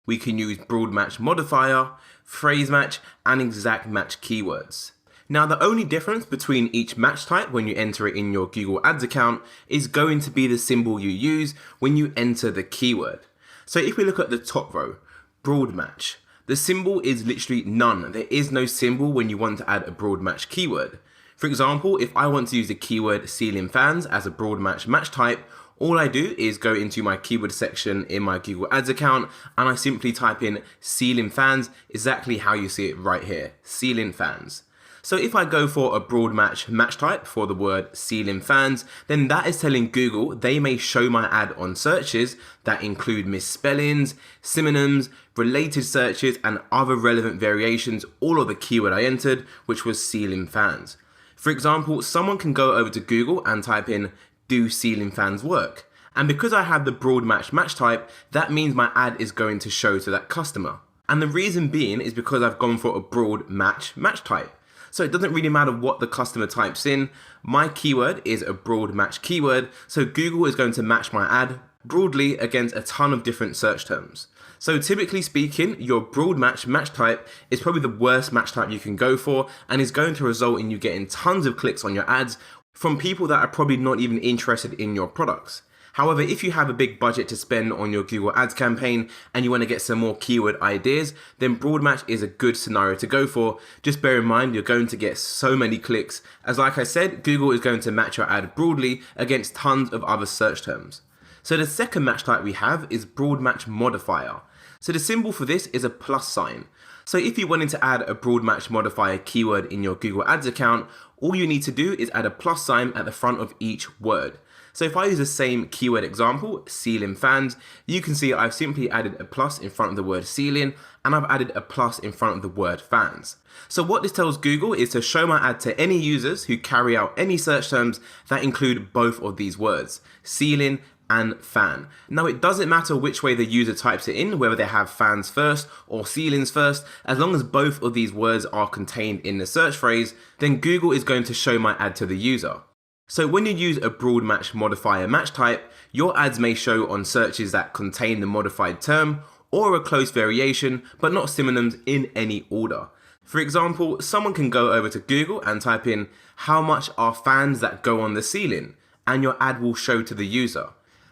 We can use broad match modifier, phrase match, and exact match keywords. Now the only difference between each match type when you enter it in your Google Ads account is going to be the symbol you use when you enter the keyword. So if we look at the top row, broad match, the symbol is literally none. There is no symbol when you want to add a broad match keyword. For example, if I want to use the keyword ceiling fans as a broad match type, all I do is go into my keyword section in my Google Ads account and I simply type in ceiling fans, exactly how you see it right here, ceiling fans. So if I go for a broad match type for the word ceiling fans, then that is telling Google they may show my ad on searches that include misspellings, synonyms, related searches, and other relevant variations, all of the keyword I entered, which was ceiling fans. For example, someone can go over to Google and type in do ceiling fans work? And because I have the broad match type, that means my ad is going to show to that customer. And the reason being is because I've gone for a broad match type. So it doesn't really matter what the customer types in. My keyword is a broad match keyword, so Google is going to match my ad broadly against a ton of different search terms. So typically speaking, your broad match type is probably the worst match type you can go for and is going to result in you getting tons of clicks on your ads from people that are probably not even interested in your products. However, if you have a big budget to spend on your Google Ads campaign and you want to get some more keyword ideas, then broad match is a good scenario to go for. Just bear in mind, you're going to get so many clicks. As like I said, Google is going to match your ad broadly against tons of other search terms. So the second match type we have is broad match modifier. So the symbol for this is a plus sign. So if you wanted to add a broad match modifier keyword in your Google Ads account, all you need to do is add a plus sign at the front of each word. So if I use the same keyword example, ceiling fans, you can see I've simply added a plus in front of the word ceiling and I've added a plus in front of the word fans. So what this tells Google is to show my ad to any users who carry out any search terms that include both of these words, ceiling and fan. Now it doesn't matter which way the user types it in, whether they have fans first or ceilings first, as long as both of these words are contained in the search phrase, then Google is going to show my ad to the user. So when you use a broad match modifier match type, your ads may show on searches that contain the modified term or a close variation, but not synonyms in any order. For example, someone can go over to Google and type in how much are fans that go on the ceiling, and your ad will show to the user.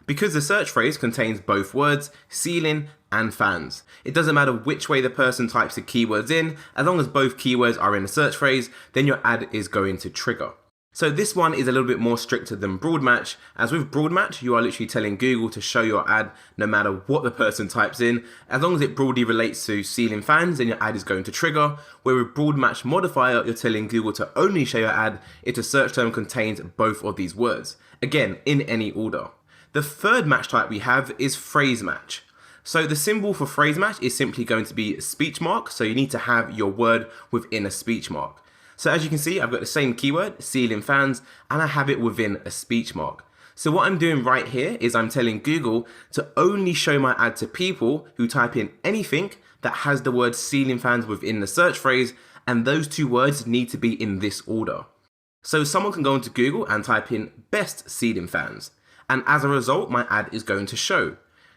Because the search phrase contains both words, ceiling and fans. It doesn't matter which way the person types the keywords in, as long as both keywords are in the search phrase, then your ad is going to trigger. So this one is a little bit more stricter than broad match, as with broad match, you are literally telling Google to show your ad no matter what the person types in. As long as it broadly relates to ceiling fans, then your ad is going to trigger. Where with broad match modifier, you're telling Google to only show your ad if the search term contains both of these words. Again, in any order. The third match type we have is phrase match. So the symbol for phrase match is simply going to be a speech mark, so you need to have your word within a speech mark. So as you can see, I've got the same keyword, ceiling fans, and I have it within a speech mark. So what I'm doing right here is I'm telling Google to only show my ad to people who type in anything that has the word ceiling fans within the search phrase, and those two words need to be in this order. So someone can go into Google and type in best ceiling fans, and as a result, my ad is going to show.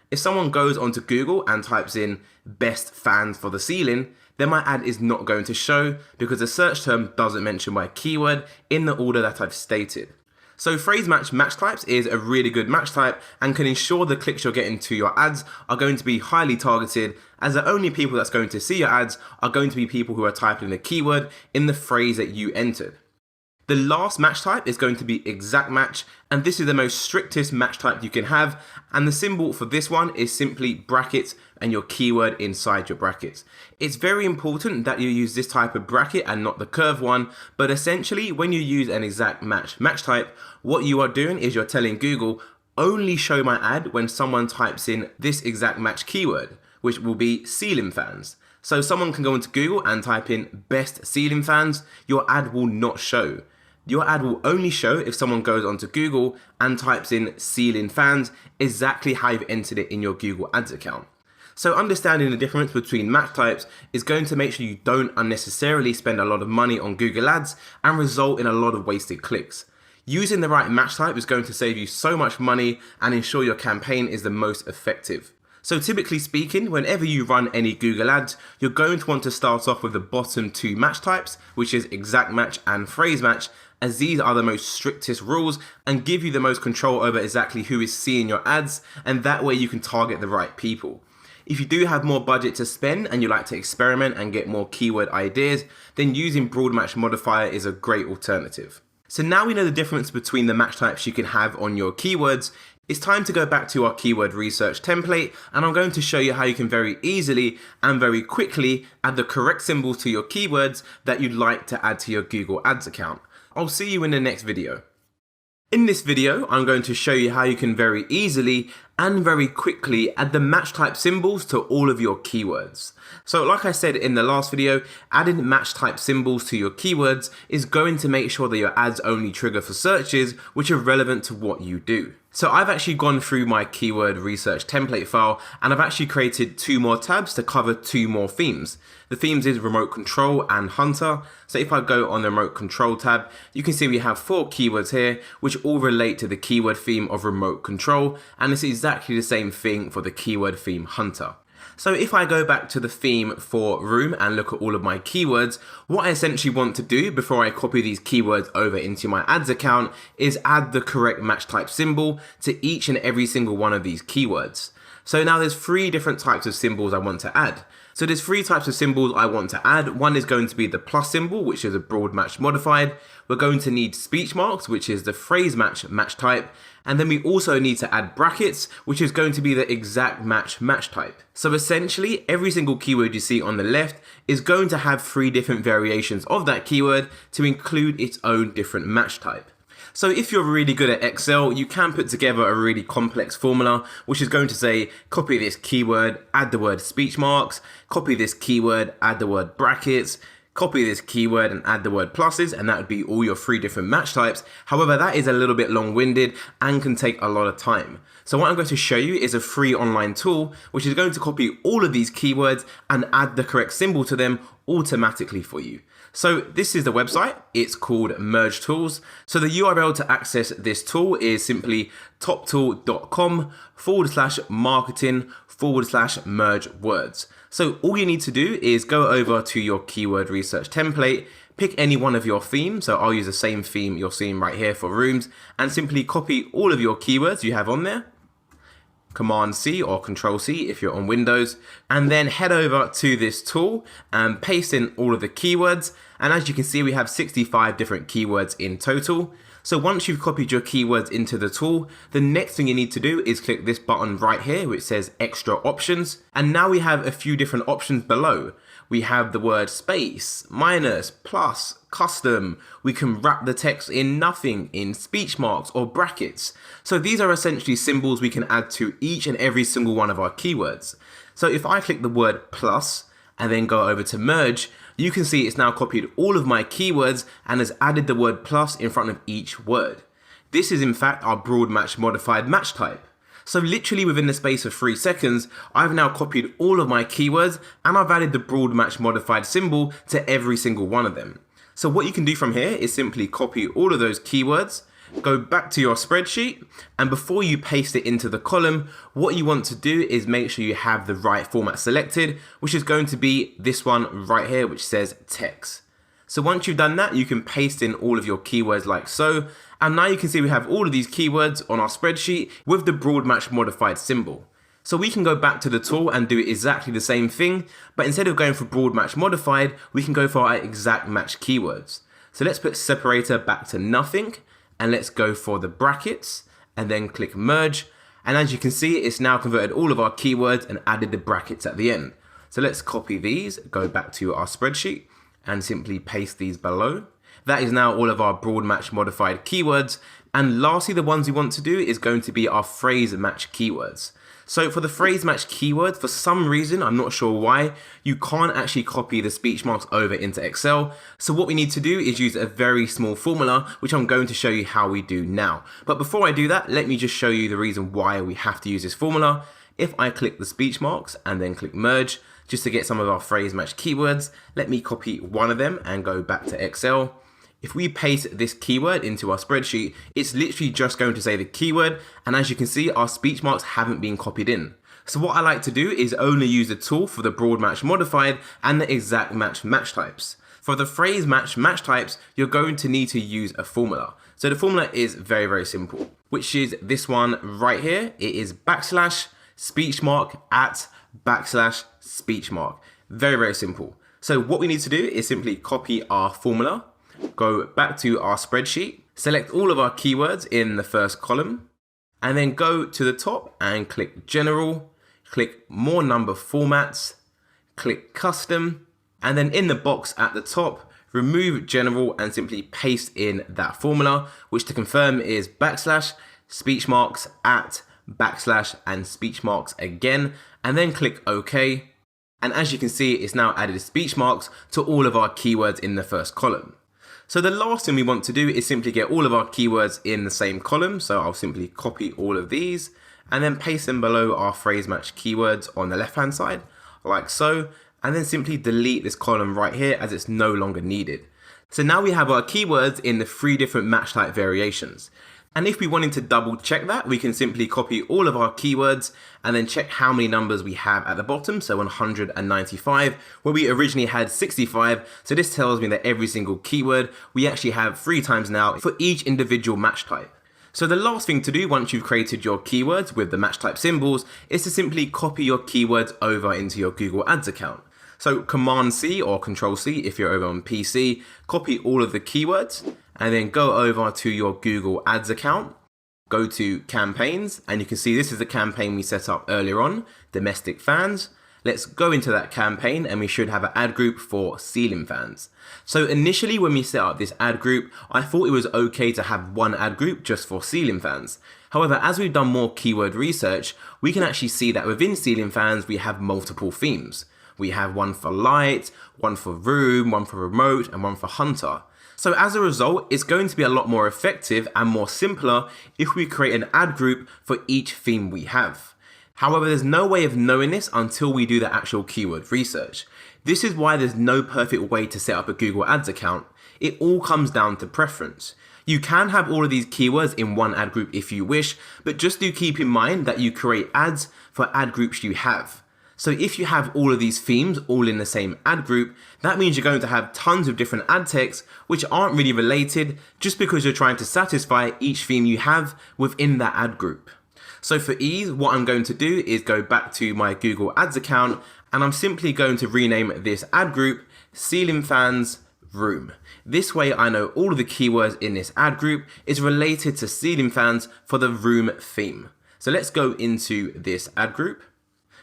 If someone goes onto Google and types in best fans for the ceiling, then my ad is not going to show because the search term doesn't mention my keyword in the order that I've stated. So phrase match match types is a really good match type and can ensure the clicks you're getting to your ads are going to be highly targeted, as the only people that's going to see your ads are going to be people who are typing the keyword in the phrase that you entered. The last match type is going to be exact match, and this is the most strictest match type you can have, and the symbol for this one is simply brackets and your keyword inside your brackets. It's very important that you use this type of bracket and not the curved one, but essentially when you use an exact match type, what you are doing is you're telling Google only show my ad when someone types in this exact match keyword, which will be ceiling fans. So someone can go into Google and type in best ceiling fans, your ad will not show. Your ad will only show if someone goes onto Google and types in ceiling fans, exactly how you've entered it in your Google Ads account. So understanding the difference between match types is going to make sure you don't unnecessarily spend a lot of money on Google Ads and result in a lot of wasted clicks. Using the right match type is going to save you so much money and ensure your campaign is the most effective. So typically speaking, whenever you run any Google ads, you're going to want to start off with the bottom two match types, which is exact match and phrase match, as these are the most strictest rules and give you the most control over exactly who is seeing your ads, and that way you can target the right people. If you do have more budget to spend and you like to experiment and get more keyword ideas, then using broad match modifier is a great alternative. So now we know the difference between the match types you can have on your keywords. It's time to go back to our keyword research template, and I'm going to show you how you can very easily and very quickly add the correct symbols to your keywords that you'd like to add to your Google Ads account. I'll see you in the next video. In this video, I'm going to show you how you can very easily and very quickly add the match type symbols to all of your keywords. So like I said in the last video, adding match type symbols to your keywords is going to make sure that your ads only trigger for searches which are relevant to what you do. So I've actually gone through my keyword research template file and I've actually created 2 more tabs to cover 2 more themes. The themes is remote control and hunter. So if I go on the remote control tab, you can see we have 4 keywords here which all relate to the keyword theme of remote control, and it's exactly the same thing for the keyword theme hunter. So if I go back to the theme for room and look at all of my keywords, what I essentially want to do before I copy these keywords over into my ads account is add the correct match type symbol to each and every single one of these keywords. So now there's 3 different types of symbols I want to add. So there's 3 types of symbols I want to add. One is going to be the plus symbol, which is a broad match modified. We're going to need speech marks, which is the phrase match type. And then we also need to add brackets, which is going to be the exact match type. So essentially, every single keyword you see on the left is going to have 3 different variations of that keyword to include its own different match type. So if you're really good at Excel, you can put together a really complex formula, which is going to say, copy this keyword, add the word speech marks, copy this keyword, add the word brackets, copy this keyword and add the word pluses, and that would be all your 3 different match types. However, that is a little bit long-winded and can take a lot of time. So what I'm going to show you is a free online tool, which is going to copy all of these keywords and add the correct symbol to them automatically for you. So this is the website, it's called Merge Tools. So the URL to access this tool is simply toptool.com/marketing/merge words. So all you need to do is go over to your keyword research template, pick any one of your themes. So I'll use the same theme you're seeing right here for rooms, and simply copy all of your keywords you have on there. Command C or Control C if you're on Windows, and then head over to this tool and paste in all of the keywords. And as you can see, we have 65 different keywords in total. So once you've copied your keywords into the tool, the next thing you need to do is click this button right here which says extra options. And now we have a few different options below. We have the word space, minus, plus, custom. We can wrap the text in nothing, in speech marks or brackets. So these are essentially symbols we can add to each and every single one of our keywords. So if I click the word plus and then go over to merge, you can see it's now copied all of my keywords and has added the word plus in front of each word. This is in fact our broad match modified match type. So literally within the space of 3 seconds, I've now copied all of my keywords and I've added the broad match modified symbol to every single one of them. So what you can do from here is simply copy all of those keywords, go back to your spreadsheet, and before you paste it into the column, what you want to do is make sure you have the right format selected, which is going to be this one right here, which says text. So once you've done that, you can paste in all of your keywords like so. And now you can see we have all of these keywords on our spreadsheet with the broad match modified symbol. So we can go back to the tool and do exactly the same thing, but instead of going for broad match modified, we can go for our exact match keywords. So let's put separator back to nothing, and let's go for the brackets, and then click merge. And as you can see, it's now converted all of our keywords and added the brackets at the end. So let's copy these, go back to our spreadsheet, and simply paste these below. That is now all of our broad match modified keywords. And lastly, the ones we want to do is going to be our phrase match keywords. So for the phrase match keyword, for some reason, I'm not sure why, you can't actually copy the speech marks over into Excel. So what we need to do is use a very small formula, which I'm going to show you how we do now. But before I do that, let me just show you the reason why we have to use this formula. If I click the speech marks and then click merge, just to get some of our phrase match keywords, let me copy one of them and go back to Excel. If we paste this keyword into our spreadsheet, it's literally just going to say the keyword, and as you can see, our speech marks haven't been copied in. So what I like to do is only use the tool for the broad match modified and the exact match types. For the phrase match types, you're going to need to use a formula. So the formula is very, very simple, which is this one right here. It is backslash speech mark at backslash speech mark. Very, very simple. So what we need to do is simply copy our formula, go back to our spreadsheet, select all of our keywords in the first column, and then go to the top and click general, click more number formats, click custom, and then in the box at the top, remove general and simply paste in that formula, which to confirm is backslash speech marks at backslash and speech marks again, and then click OK. And as you can see, it's now added speech marks to all of our keywords in the first column. So the last thing we want to do is simply get all of our keywords in the same column. So I'll simply copy all of these and then paste them below our phrase match keywords on the left hand side, like so, and then simply delete this column right here as it's no longer needed. So now we have our keywords in the 3 different match type variations. And if we wanted to double check that, we can simply copy all of our keywords and then check how many numbers we have at the bottom. So 195, where we originally had 65. So this tells me that every single keyword we actually have 3 times now for each individual match type. So the last thing to do once you've created your keywords with the match type symbols is to simply copy your keywords over into your Google Ads account. So Command C or Control C if you're over on PC, copy all of the keywords and then go over to your Google Ads account, go to campaigns, and you can see this is the campaign we set up earlier on, domestic fans. Let's go into that campaign and we should have an ad group for ceiling fans. So initially when we set up this ad group, I thought it was okay to have one ad group just for ceiling fans. However, as we've done more keyword research, we can actually see that within ceiling fans, we have multiple themes. We have one for light, one for room, one for remote, and one for hunter. So as a result, it's going to be a lot more effective and more simpler if we create an ad group for each theme we have. However, there's no way of knowing this until we do the actual keyword research. This is why there's no perfect way to set up a Google Ads account. It all comes down to preference. You can have all of these keywords in one ad group if you wish, but just do keep in mind that you create ads for ad groups you have. So if you have all of these themes all in the same ad group, that means you're going to have tons of different ad texts which aren't really related just because you're trying to satisfy each theme you have within that ad group. So for ease, what I'm going to do is go back to my Google Ads account and I'm simply going to rename this ad group Ceiling Fans Room. This way I know all of the keywords in this ad group is related to ceiling fans for the room theme. So let's go into this ad group.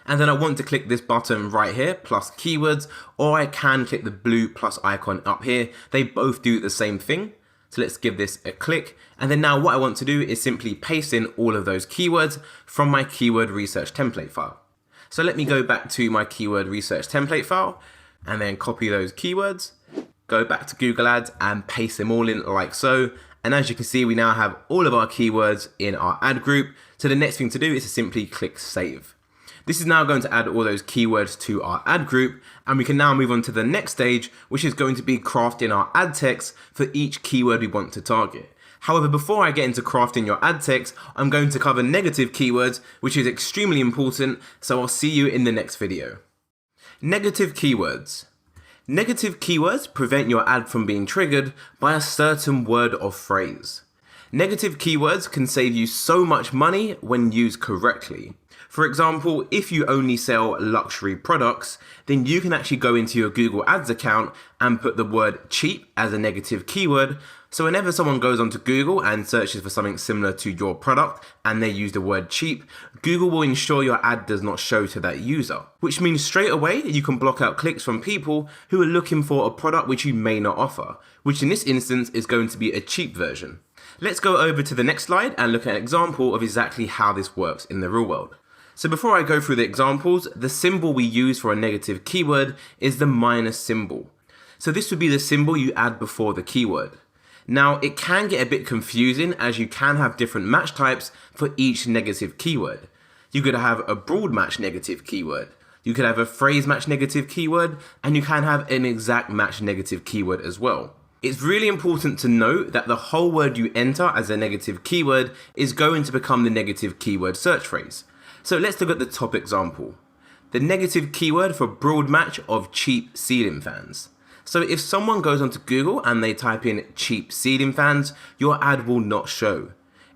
And then I want to click this button right here, plus keywords, or I can click the blue plus icon up here. They both do the same thing. So let's give this a click. And then now what I want to do is simply paste in all of those keywords from my keyword research template file. So let me go back to my keyword research template file and then copy those keywords, go back to Google Ads and paste them all in like so. And as you can see, we now have all of our keywords in our ad group. So the next thing to do is to simply click save. This is now going to add all those keywords to our ad group, and we can now move on to the next stage, which is going to be crafting our ad text for each keyword we want to target. However, before I get into crafting your ad text, I'm going to cover negative keywords, which is extremely important, so I'll see you in the next video. Negative keywords. Negative keywords prevent your ad from being triggered by a certain word or phrase. Negative keywords can save you so much money when used correctly. For example, if you only sell luxury products, then you can actually go into your Google Ads account and put the word cheap as a negative keyword. So whenever someone goes onto Google and searches for something similar to your product and they use the word cheap, Google will ensure your ad does not show to that user, which means straight away you can block out clicks from people who are looking for a product which you may not offer, which in this instance is going to be a cheap version. Let's go over to the next slide and look at an example of exactly how this works in the real world. So before I go through the examples, the symbol we use for a negative keyword is the minus symbol. So this would be the symbol you add before the keyword. Now, it can get a bit confusing as you can have different match types for each negative keyword. You could have a broad match negative keyword, you could have a phrase match negative keyword, and you can have an exact match negative keyword as well. It's really important to note that the whole word you enter as a negative keyword is going to become the negative keyword search phrase. So let's look at the top example. The negative keyword for broad match of cheap ceiling fans. So if someone goes onto Google and they type in cheap ceiling fans, your ad will not show.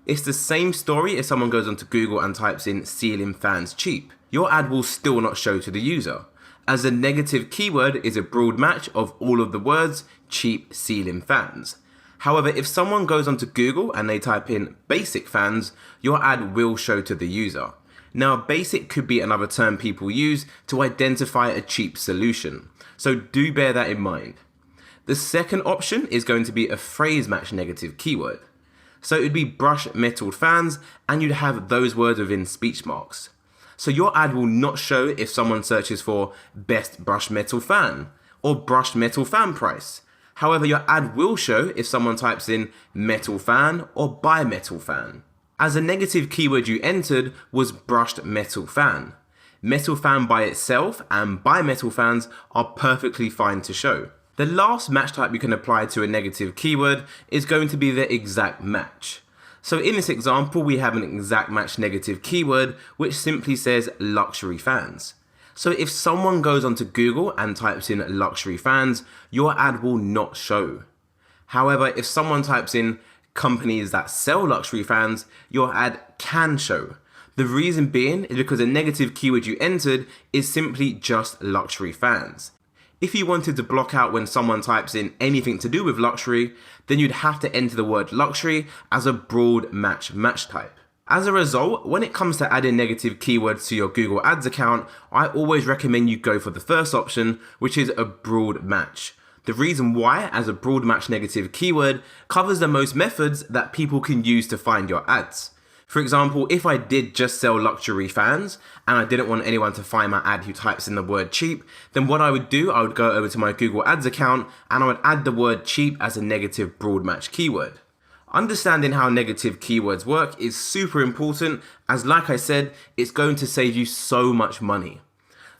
It's the same story if someone goes onto Google and types in ceiling fans cheap. Your ad will still not show to the user, as the negative keyword is a broad match of all of the words cheap ceiling fans. However, if someone goes onto Google and they type in basic fans, your ad will show to the user. Now, basic could be another term people use to identify a cheap solution, so do bear that in mind. The second option is going to be a phrase match negative keyword. So it would be brushed metal fans, and you'd have those words within speech marks. So your ad will not show if someone searches for best brushed metal fan or brushed metal fan price. However, your ad will show if someone types in metal fan or buy metal fan. As a negative keyword you entered was brushed metal fan. Metal fan by itself and buy metal fans are perfectly fine to show. The last match type you can apply to a negative keyword is going to be the exact match. So in this example, we have an exact match negative keyword which simply says luxury fans. So if someone goes onto Google and types in luxury fans, your ad will not show. However, if someone types in companies that sell luxury fans, your ad can show. The reason being is because a negative keyword you entered is simply just luxury fans. If you wanted to block out when someone types in anything to do with luxury, then you'd have to enter the word luxury as a broad match type. As a result, when it comes to adding negative keywords to your Google Ads account, I always recommend you go for the first option, which is a broad match. The reason why, as a broad match negative keyword, covers the most methods that people can use to find your ads. For example, if I did just sell luxury fans and I didn't want anyone to find my ad who types in the word cheap, then what I would do, I would go over to my Google Ads account and I would add the word cheap as a negative broad match keyword. Understanding how negative keywords work is super important, as like I said, it's going to save you so much money.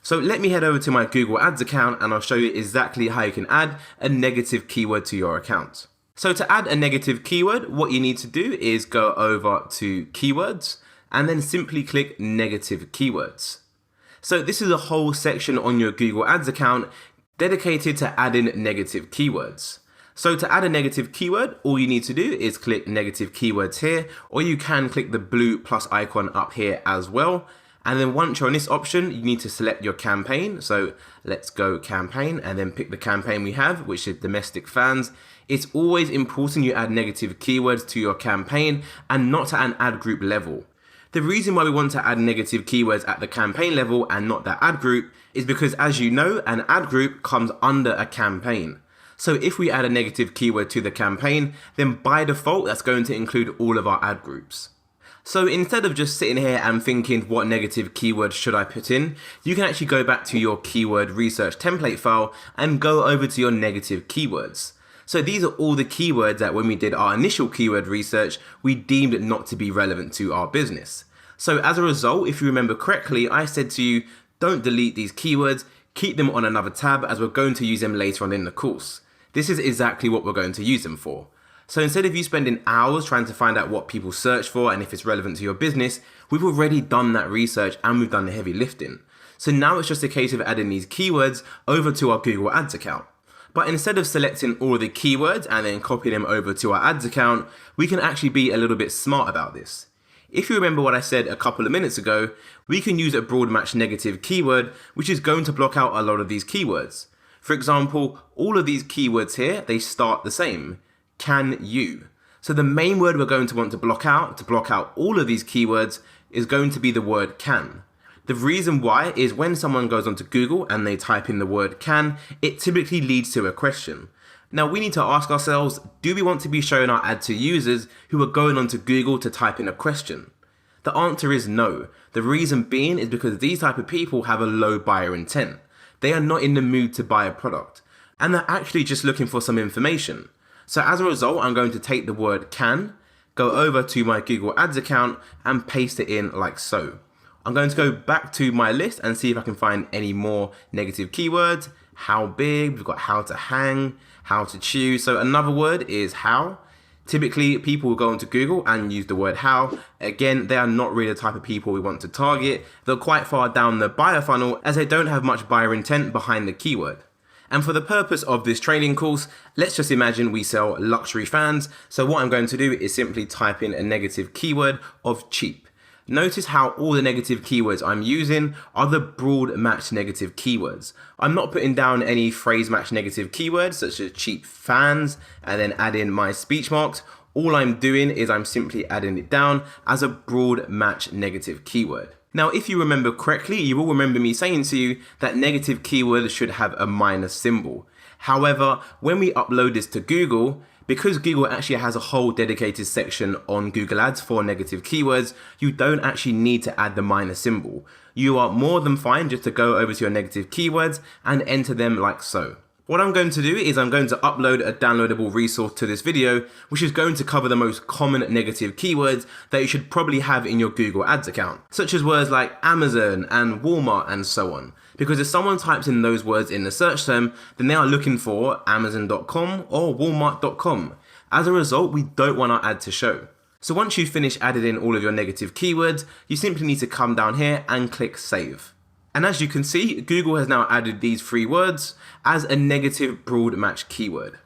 So let me head over to my Google Ads account and I'll show you exactly how you can add a negative keyword to your account. So to add a negative keyword, what you need to do is go over to keywords and then simply click negative keywords. So this is a whole section on your Google Ads account dedicated to adding negative keywords. So to add a negative keyword, all you need to do is click negative keywords here, or you can click the blue plus icon up here as well. And then once you're on this option, you need to select your campaign. So let's go campaign and then pick the campaign we have, which is domestic fans. It's always important you add negative keywords to your campaign and not at an ad group level. The reason why we want to add negative keywords at the campaign level and not the ad group is because, as you know, an ad group comes under a campaign. So if we add a negative keyword to the campaign, then by default, that's going to include all of our ad groups. So instead of just sitting here and thinking what negative keyword should I put in, you can actually go back to your keyword research template file and go over to your negative keywords. So these are all the keywords that when we did our initial keyword research, we deemed not to be relevant to our business. So as a result, if you remember correctly, I said to you, don't delete these keywords, keep them on another tab as we're going to use them later on in the course. This is exactly what we're going to use them for. So instead of you spending hours trying to find out what people search for and if it's relevant to your business, we've already done that research and we've done the heavy lifting. So now it's just a case of adding these keywords over to our Google Ads account. But instead of selecting all of the keywords and then copying them over to our ads account, we can actually be a little bit smart about this. If you remember what I said a couple of minutes ago, we can use a broad match negative keyword, which is going to block out a lot of these keywords. For example, all of these keywords here, they start the same. Can you? So the main word we're going to want to block out all of these keywords is going to be the word can. The reason why is when someone goes onto Google and they type in the word can, it typically leads to a question. Now we need to ask ourselves, do we want to be showing our ad to users who are going onto Google to type in a question? The answer is no. The reason being is because these type of people have a low buyer intent. They are not in the mood to buy a product, and they're actually just looking for some information. So as a result, I'm going to take the word can, go over to my Google Ads account and paste it in like so. I'm going to go back to my list and see if I can find any more negative keywords. How big, we've got how to hang, how to choose. So another word is how. Typically, people will go onto Google and use the word how. Again, they are not really the type of people we want to target. They're quite far down the buyer funnel as they don't have much buyer intent behind the keyword. And for the purpose of this training course, let's just imagine we sell luxury fans. So what I'm going to do is simply type in a negative keyword of cheap. Notice how all the negative keywords I'm using are the broad match negative keywords. I'm not putting down any phrase match negative keywords such as cheap fans and then add in my speech marks. All I'm doing is I'm simply adding it down as a broad match negative keyword. Now, if you remember correctly, you will remember me saying to you that negative keywords should have a minus symbol. However, when we upload this to Google, because Google actually has a whole dedicated section on Google Ads for negative keywords, you don't actually need to add the minus symbol. You are more than fine just to go over to your negative keywords and enter them like so. What I'm going to do is I'm going to upload a downloadable resource to this video, which is going to cover the most common negative keywords that you should probably have in your Google Ads account, such as words like Amazon and Walmart and so on. Because if someone types in those words in the search term, then they are looking for Amazon.com or Walmart.com. As a result, we don't want our ad to show. So once you've finished adding in all of your negative keywords, you simply need to come down here and click Save. And as you can see, Google has now added these three words as a negative broad match keyword.